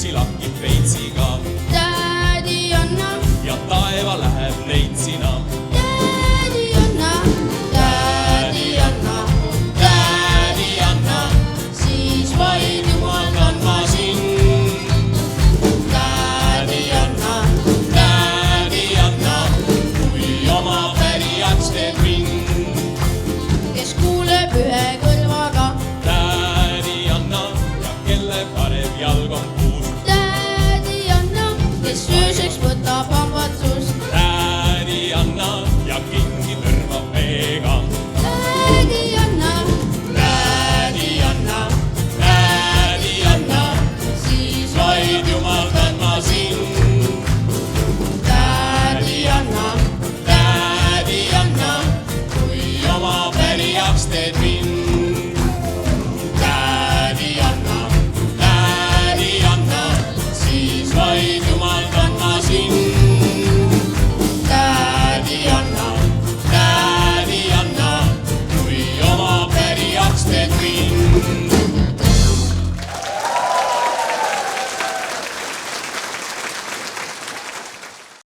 juuksi lakib veitsiga. Tädi anna, ja taeva läheb neitsina. tädi anna, tädi anna, tädi anna, siis vaid jumaldan ma sind. Tädi anna, kui oma pärijaks teeb mind. kes kuuleb ühe kõrvaga. Tädi anna ja kelle parev jalg on puus. Tädi anna, kes ööseks võtab hambad suust. Tädi anna ja king